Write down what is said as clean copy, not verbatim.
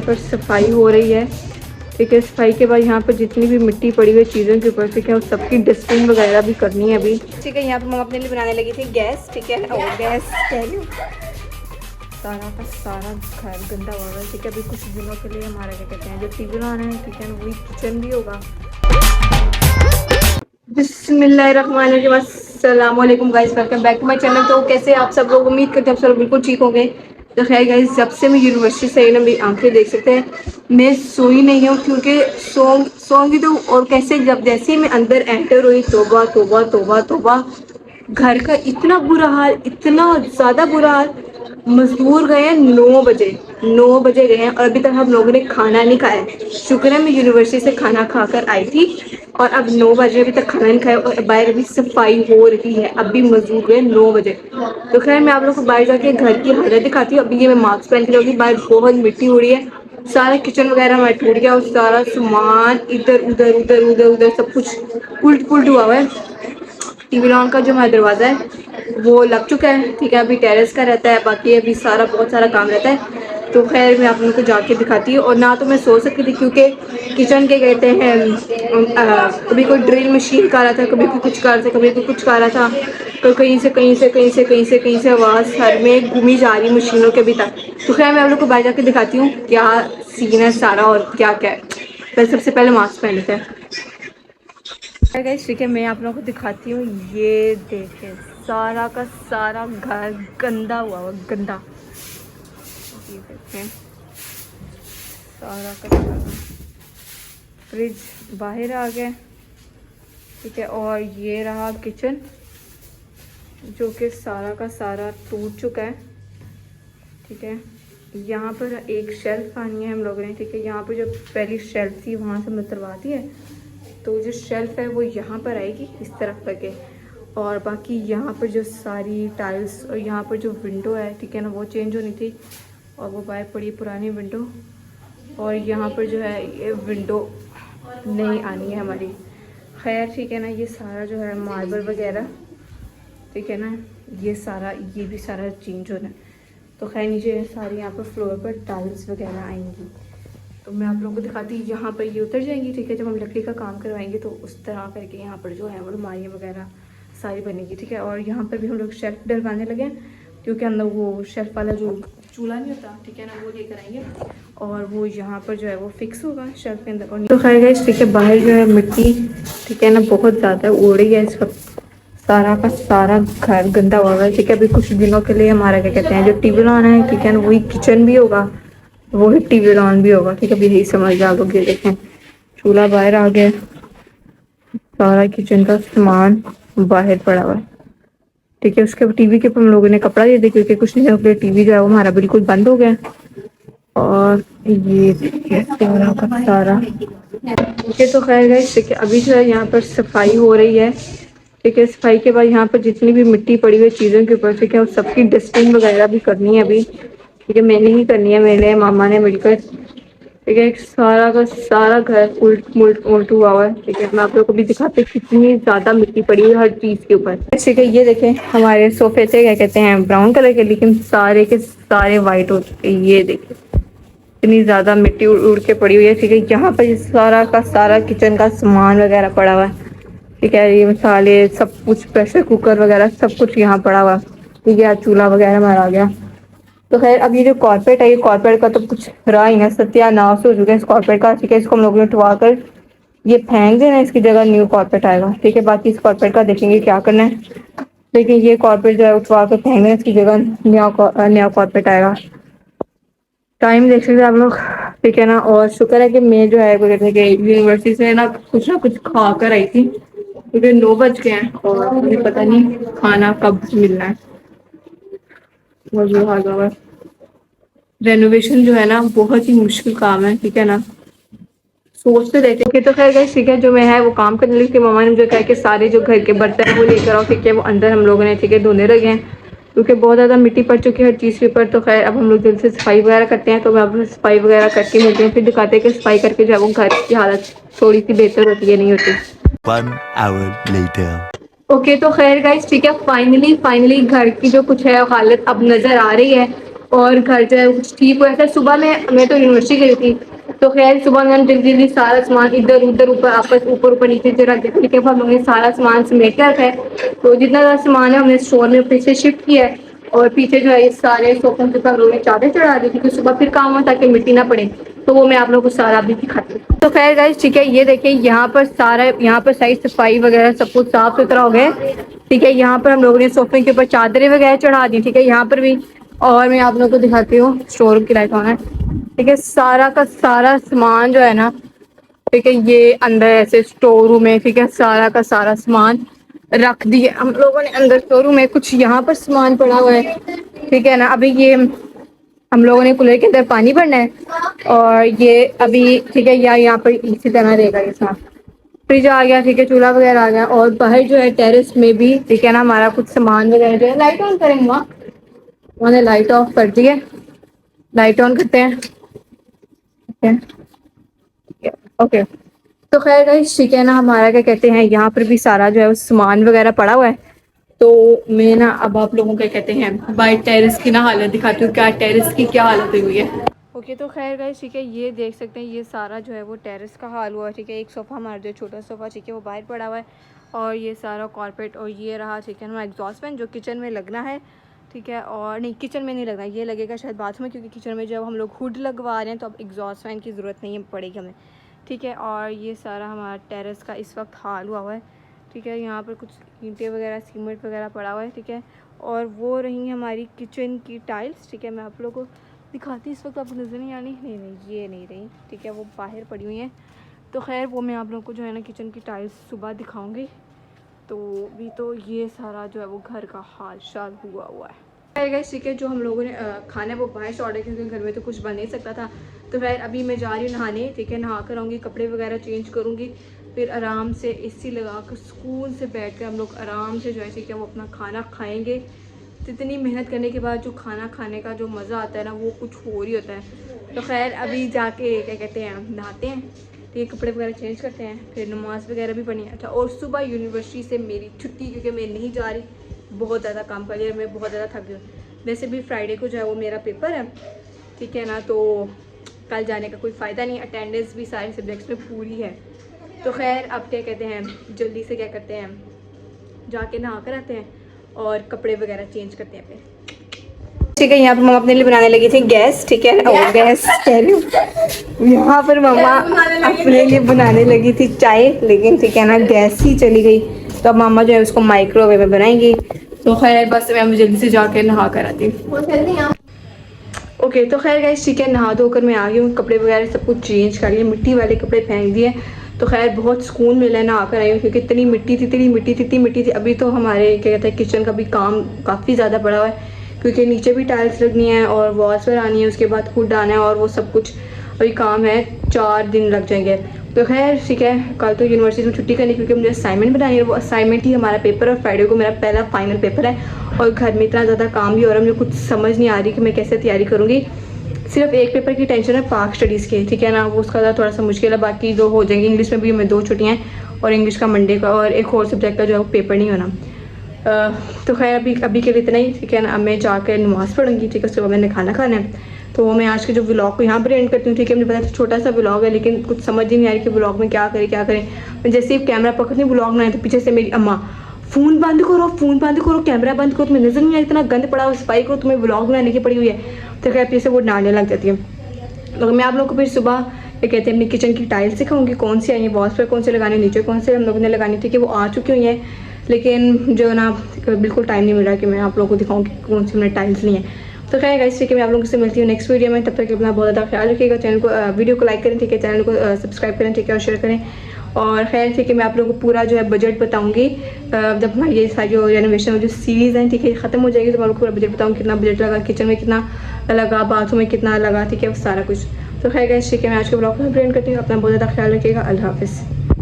पर सफाई हो रही है। ठीक है, सफाई के बाद यहाँ पर जितनी भी मिट्टी पड़ी हुई चीज़ों के ऊपर, ठीक है, उस सबकी डस्टिंग वगैरह भी करनी है अभी। ठीक है, यहाँ पर मम्मा अपने लिए बनाने लगी थी गैस। ठीक है, और गैस कह रही हूँ, सारा का सारा घर गंदा हुआ है। ठीक है, अभी कुछ दिनों के लिए हमारा क्या कहते हैं जो टीवी ऑन है, ठीक है, वही किचन भी होगा। बिस्मिल्लाहिर्रहमानिर्रहीम, अस्सलाम वालेकुम guys, welcome back to my channel. तो कैसे आप सब लोग, उम्मीद करते हैं आप सब लोग बिल्कुल ठीक होंगे। तो खैर गाइस, जब से मैं यूनिवर्सिटी से आई ना, मेरी आंखें देख सकते हैं, मैं सोई नहीं हूँ क्योंकि सोंगी तो और कैसे, जब जैसे ही मैं अंदर एंटर हुई, तौबा तौबा तौबा तौबा, घर का इतना बुरा हाल, इतना ज़्यादा बुरा हाल। मजदूर गए हैं 9 बजे, 9 बजे गए हैं और अभी तक हम लोगों ने खाना नहीं खाया। शुक्र है मैं यूनिवर्सिटी से खाना खाकर आई थी और अब 9 बजे अभी तक खाना नहीं खाया और बाहर अभी सफाई हो रही है। अभी मजदूर गए 9 बजे। तो खैर मैं आप लोगों को बाहर जाके घर की हालत दिखाती हूँ। अभी ये मैं मास्क पहन के जाऊँगी, बाहर बहुत मिट्टी हो रही है, सारा किचन वगैरह हमारा टूट गया और सारा सामान इधर उधर उधर उधर उधर सब कुछ उल्ट पुल्ट हुआ हुआ है। टीवी लॉन का जो हमारा दरवाज़ा है वो लग चुका है। ठीक है, अभी टेरेस का रहता है, बाकी अभी सारा बहुत सारा काम रहता है। तो खैर मैं आप लोगों को जाके दिखाती हूँ। और ना तो मैं सो सकती थी क्योंकि किचन के कहते हैं कभी कोई ड्रिल मशीन का रहा था, कभी कोई कुछ कर रहा था, कभी कोई कुछ कर रहा था, तो कहीं से कहीं से कहीं से कहीं से कहीं से आवाज़ सर में घूमी जा रही मशीनों के अभी तक। तो खैर मैं आप लोग को बाहर जाके दिखाती हूँ क्या सीन है सारा और क्या क्या है। पहले सबसे पहले मास्क पहन लेते हैं। गाइस ठीक है, मैं आप लोगों को दिखाती हूँ। ये देखें, सारा का सारा घर गंदा हुआ गंदा। ये देखें, सारा का सारा फ्रिज बाहर आ गया। ठीक है, और ये रहा किचन जो कि सारा का सारा टूट चुका है। ठीक है, यहाँ पर एक शेल्फ आनी है हम लोगों ने। ठीक है, यहाँ पर जो पहली शेल्फ थी वहाँ से हमने उतरवा दी है, तो जो शेल्फ है वो यहाँ पर आएगी इस तरफ लगे। और बाकी यहाँ पर जो सारी टाइल्स और यहाँ पर जो विंडो है, ठीक है ना, वो चेंज होनी थी और वो बाहर पड़ी पुरानी विंडो। और यहाँ पर जो है ये विंडो नई आनी है हमारी। खैर ठीक है ना, ये सारा जो है मार्बल वगैरह, ठीक है ना, ये सारा ये भी सारा चेंज होना है। तो खैर नीचे सारी यहाँ पर फ्लोर पर टाइल्स वगैरह आएंगी। तो मैं आप लोगों को दिखाती हूँ, यहाँ पर ये उतर जाएंगी। ठीक है, जब हम लकड़ी का काम करवाएंगे तो उस तरह करके यहाँ पर जो है वो अलमारियाँ वगैरह सारी बनेगी। ठीक है, और यहाँ पर भी हम लोग शेल्फ डलवाने लगे हैं क्योंकि अंदर वो शेल्फ वाला जो चूल्हा नहीं होता, ठीक है ना, वो लेकर आएंगे और वो यहाँ पर जो है वो फिक्स होगा शेल्फ के अंदर। और तो खैर गाइस ठीक है, बाहर जो है मिट्टी, ठीक है ना, बहुत ज़्यादा उड़ रही है इस वक्त। सारा का सारा घर गंदा हुआ है। ठीक है, अभी कुछ दिनों के लिए हमारा क्या कहते हैं जो टीवी लॉन है, ठीक है ना, वही किचन भी होगा, वही टीवी लॉन भी होगा। ठीक है, अभी यही समझ आ लोग। ये देखें, चूल्हा बाहर आ गया, सारा किचन का सामान बाहर पड़ा हुआ है। ठीक है, उसके टीवी के ऊपर हम लोगों ने कपड़ा दे दिया क्योंकि कुछ दिनों के लिए टीवी जो है वो हमारा बिल्कुल बंद हो गया। और ये देखिए सारा का सारा। ठीक है, तो खैर गाइस ठीक है, अभी जो है यहाँ पर सफाई हो रही है। ठीक है, सफाई के बाद यहाँ पर जितनी भी मिट्टी पड़ी हुई चीज़ों के ऊपर, ठीक है, उस सबकी डस्टिंग वगैरह भी करनी है अभी। ठीक है, मैंने ही करनी है, मेरे मामा ने मिलकर। ठीक है, सारा का सारा घर उल्ट हुआ हुआ है। ठीक है, मैं आप लोगों को भी दिखाते कितनी ज़्यादा मिट्टी पड़ी हुई है हर चीज़ के ऊपर। ठीक है, ये देखें हमारे सोफे थे क्या कहते हैं ब्राउन कलर के, लेकिन सारे के सारे वाइट हो चुके हैं। ये देखें इतनी ज़्यादा मिट्टी उड़ उड़ के पड़ी हुई है। ठीक है, यहाँ पर सारा का सारा किचन का सामान वगैरह पड़ा हुआ है। ठीक है, ये मसाले सब कुछ, प्रेशर कुकर वगैरह सब कुछ यहाँ पड़ा हुआ। ठीक है, चूल्हा वगैरह हमारा आ गया। तो खैर अब ये जो कॉर्पेट है, ये कॉर्पेट का तो कुछ रहा ही ना, सत्यानाश हो चुका है इस कॉर्पेट का। ठीक है, इसको हम लोगों ने उठवा कर ये फेंक देना, इसकी जगह न्यू कॉर्पेट आएगा। ठीक है, बाकी इस कॉर्पेट का देखेंगे क्या करना है, लेकिन ये कॉर्पेट जो है उठवा कर फेंक देना, इसकी जगह नया कॉर्पेट आएगा। टाइम देख सकते आप लोग। ठीक है ना, और शुक्र है कि मैं जो है यूनिवर्सिटी से ना कुछ खा कर आई थी क्योंकि 9 बज गए हैं और मुझे पता नहीं खाना कब मिलना है। रेनोवेशन जो है ना बहुत ही मुश्किल काम है। ठीक है ना, सोचते रहते हैं। तो खैर गाइस ठीक है, जो मैं है वो काम करने लगी थी। मम्मा ने मुझे कहा कि सारे जो घर के बर्तन है वो लेकर आओ। ठीक है, वो अंदर हम लोगों ने, ठीक है, धोने लगे हैं क्योंकि बहुत ज़्यादा मिट्टी पड़ चुकी है हर चीज़ के ऊपर। तो खैर अब हम लोग जल्द से सफाई वगैरह करते हैं। तो मैं अब सफाई वगैरह करके मिलते हैं, फिर दिखाते हैं कि सफाई करके जो है वो घर की हालत थोड़ी सी बेहतर होती है नहीं होती। 1 hour later. ओके, तो खैर गाइस ठीक है, फाइनली घर की जो कुछ है हालत अब नज़र आ रही है। और घर जो है कुछ ठीक हुआ था। सुबह में मैं तो यूनिवर्सिटी गई थी, तो खैर सुबह मैंने जल्दी जल्दी सारा सामान इधर उधर ऊपर आपस ऊपर नीचे जो रख दिया, ठीक है। हम लोगों ने सारा सामान समेट के रखा है, तो जितना ज़्यादा सामान है हमने स्टोर में पीछे शिफ्ट किया है। और पीछे जो है ये सारे सोफों के ऊपर हम लोगों ने चादर चढ़ा दी, क्योंकि सुबह फिर काम हो ताकि मिट्टी ना पड़े। तो वो मैं आप लोगों को सारा भी दिखाती हूँ। तो खैर गाइस ठीक है, ये देखिए यहाँ पर सारा, यहाँ पर सही सफाई वगैरह सब कुछ साफ सुथरा हो गया, ठीक है। यहाँ पर हम लोगों ने सोफे के ऊपर चादरें वगैरह चढ़ा दी, ठीक है। यहाँ पर भी, और मैं आप लोगों को दिखाती हूँ स्टोर की लाइट ऑन है, ठीक है। सारा का सारा सामान जो है ना, ठीक है, ये अंदर ऐसे स्टोर रूम है, ठीक है। सारा का सारा सामान रख दिए हम लोगों ने अंदर स्टोर रूम में। कुछ यहाँ पर सामान पड़ा हुआ है, ठीक है ना। अभी ये हम लोगों ने कूलर के अंदर पानी भरना है, और ये अभी ठीक है, यहाँ पर इसी तरह रहेगा ये साफ। फ्रिज आ गया, ठीक है, चूल्हा वगैरह आ गया। और बाहर जो है टेरेस में भी, ठीक है ना, हमारा कुछ सामान वगैरह जो है। लाइट ऑन करेंगे, मैंने लाइट ऑफ कर दी है, लाइट ऑन करते हैं, ओके। तो खैर गाइस ठीक है ना, हमारा क्या कहते हैं, यहाँ पर भी सारा जो है वो सामान वगैरह पड़ा हुआ है। तो मैं ना अब आप लोगों को कहते हैं बाय टेरेस की ना हालत दिखाती हूँ, क्या टेरेस की क्या हालत हुई है। ओके तो खैर गाइस ठीक है, ये देख सकते हैं, ये सारा जो है वो टेरेस का हाल हुआ है, ठीक है। एक सोफ़ा हमारा जो छोटा सोफ़ा, ठीक है, वो बाहर पड़ा हुआ है। और ये सारा कॉर्पेट, और ये रहा, ठीक है ना, एग्जॉस्ट फैन जो किचन में लगना है, ठीक है। और नहीं, किचन में नहीं लगना, ये लगेगा शायद बाथरूम में, क्योंकि किचन में जब हम लोग हुड लगवा रहे हैं तो अब एग्जॉस्ट फैन की ज़रूरत नहीं पड़ेगी हमें, ठीक है। और ये सारा हमारा टेरेस का इस वक्त हाल हुआ है, ठीक है। यहाँ पर कुछ ईंटें वगैरह सीमेंट वगैरह पड़ा हुआ है, ठीक है। और वो रही हमारी किचन की टाइल्स, ठीक है। मैं आप लोगों को दिखाती, इस वक्त आपको नज़र नहीं आनी, नहीं ये नहीं रही, ठीक है, वो बाहर पड़ी हुई हैं। तो खैर वो मैं आप लोगों को जो है ना किचन की टाइल्स सुबह दिखाऊंगी। तो भी तो ये सारा जो है वो घर का हाल शाल हुआ है। गाइस ठीक है, जो हम लोगों ने खाना है वो बाहर से ऑर्डर, क्योंकि घर में तो कुछ बन नहीं सकता था। तो खैर अभी मैं जा रही हूँ नहाने, ठीक है। नहा कर आऊँगी, कपड़े वगैरह चेंज करूँगी, फिर आराम से एसी लगा कर सुकून से बैठ कर हम लोग आराम से जो है, ठीक है, वो अपना खाना खाएँगे। तो इतनी मेहनत करने के बाद जो खाना खाने का जो मज़ा आता है ना, वो कुछ और ही होता है। तो खैर अभी जाके क्या कहते हैं नहाते हैं, तो ये कपड़े वगैरह चेंज करते हैं, फिर नमाज़ वगैरह भी पढ़नी है। अच्छा, और सुबह यूनिवर्सिटी से मेरी छुट्टी, क्योंकि मैं नहीं जा रही, बहुत ज़्यादा काम कर लिया, मैं बहुत ज़्यादा थक गई। वैसे भी फ्राइडे को जो है वो मेरा पेपर है, ठीक है ना, तो कल जाने का कोई फ़ायदा नहीं, अटेंडेंस भी सारे सब्जेक्ट्स में पूरी है। तो खैर अब क्या कहते हैं, जल्दी से क्या करते हैं, जाके नहा कर आते हैं और कपड़े वगैरह चेंज करते हैं फिर, ठीक है। यहाँ पर मम्मा अपने लिए बनाने लगी थी गैस, ठीक है, और गैस कह रही हूँ, यहाँ पर मम्मा अपने लिए बनाने लगी थी चाय, लेकिन ठीक है ना गैस ही चली गई। तो अब मामा जो है उसको माइक्रोवेव में बनाएंगी। तो खैर बस मैं जल्दी से जाकर नहा कर आती हूँ। ओके तो खैर गाइस ठीक है, नहा धोकर मैं आ गई हूँ, कपड़े वगैरह सब कुछ चेंज कर लिए, मिट्टी वाले कपड़े फेंक दिए। तो खैर बहुत सुकून मिला है नहा कर आई हूँ, क्योंकि इतनी मिट्टी थी। अभी तो हमारे क्या कहते हैं किचन का भी काम काफ़ी ज़्यादा पड़ा हुआ है, क्योंकि नीचे भी टाइल्स लगनी है और वॉल्स पर आनी है, उसके बाद हुड आना है, और वो सब कुछ अभी काम है, 4 दिन लग जाएंगे। तो खैर ठीक है, कल तो यूनिवर्सिटी में छुट्टी करनी, क्योंकि मुझे असाइनमेंट बनानी है, वो असाइनमेंट ही हमारा पेपर है। और फ्राइडे को मेरा पहला फाइनल पेपर है, और घर में इतना ज़्यादा काम भी हो रहा है, मुझे कुछ समझ नहीं आ रही कि मैं कैसे तैयारी करूँगी। सिर्फ एक पेपर की टेंशन है पाक स्टडीज़ की, ठीक है ना, वो उसका थोड़ा सा मुश्किल है, बाकी 2 हो जाएंगे। इंग्लिश में भी हमें 2 छुट्टियाँ हैं, और इंग्लिश का मंडे का, और एक और सब्जेक्ट का जो है वो पेपर नहीं होना। तो खैर अभी के लिए इतना ही, ठीक है ना। अब मैं जाकर नमाज़ पढ़ूंगी, ठीक है, उसके बाद मैंने खाना खाना है। तो मैं आज के जो व्लॉग को यहाँ पर एंड करती हूँ, ठीक है। मुझे पता है छोटा सा व्लॉग है, लेकिन कुछ समझ ही नहीं आ रही कि व्लॉग में क्या करें। मैं जैसे ही कैमरा पकड़ती हूँ व्लॉग बनाए, तो पीछे से मेरी अम्मा फ़ोन बंद करो, कैमरा बंद करो, तुम्हें नजर नहीं आ रहा, इतना गंद पड़ा हुआ, सफाई करो, तुम्हें व्लॉग बनाने की पड़ी हुई है। तो खैर पीछे से वो डालने लग जाती है। तो मैं आप लोगों को फिर सुबह ये कहते हैं अपनी किचन की टाइल्स दिखाऊंगी, कौन सी आई है, वॉल्स पर कौन से लगाने, नीचे कौन से हम लोगों ने लगानी थी, कि वो आ चुकी हुई हैं। लेकिन जो ना बिल्कुल टाइम नहीं मिल रहा कि मैं आप लोगों को दिखाऊँ कि कौन सी मैंने टाइल्स ली हैं। तो खैर गाइस ठीक है, मैं आप लोगों से मिलती हूँ नेक्स्ट वीडियो में। तब तक अपना बहुत ज़्यादा ख्याल रखिएगा। चैनल को वीडियो को लाइक करें, ठीक है, चैनल को सब्सक्राइब करें, ठीक है, और शेयर करें। और खैर ठीक है, मैं आप लोगों को पूरा जो है बजट बताऊंगी जब हमारी ये सारी जो रेनोवेशन जो सीरीज़ हैं, ठीक है, ख़त्म हो जाएगी, तो मैं आप लोग पूरा बजट बताऊँगी, कितना बजट लगा, किचन में कितना लगा, बाथरूम में कितना लगा, ठीक है, वो सारा कुछ। तो खैर गाइस ठीक है, मैं आज के ब्लॉग को एंड करती हूँ। अपना बहुत ज़्यादा ख्याल रखिएगा। अल्लाह हाफ़िज़।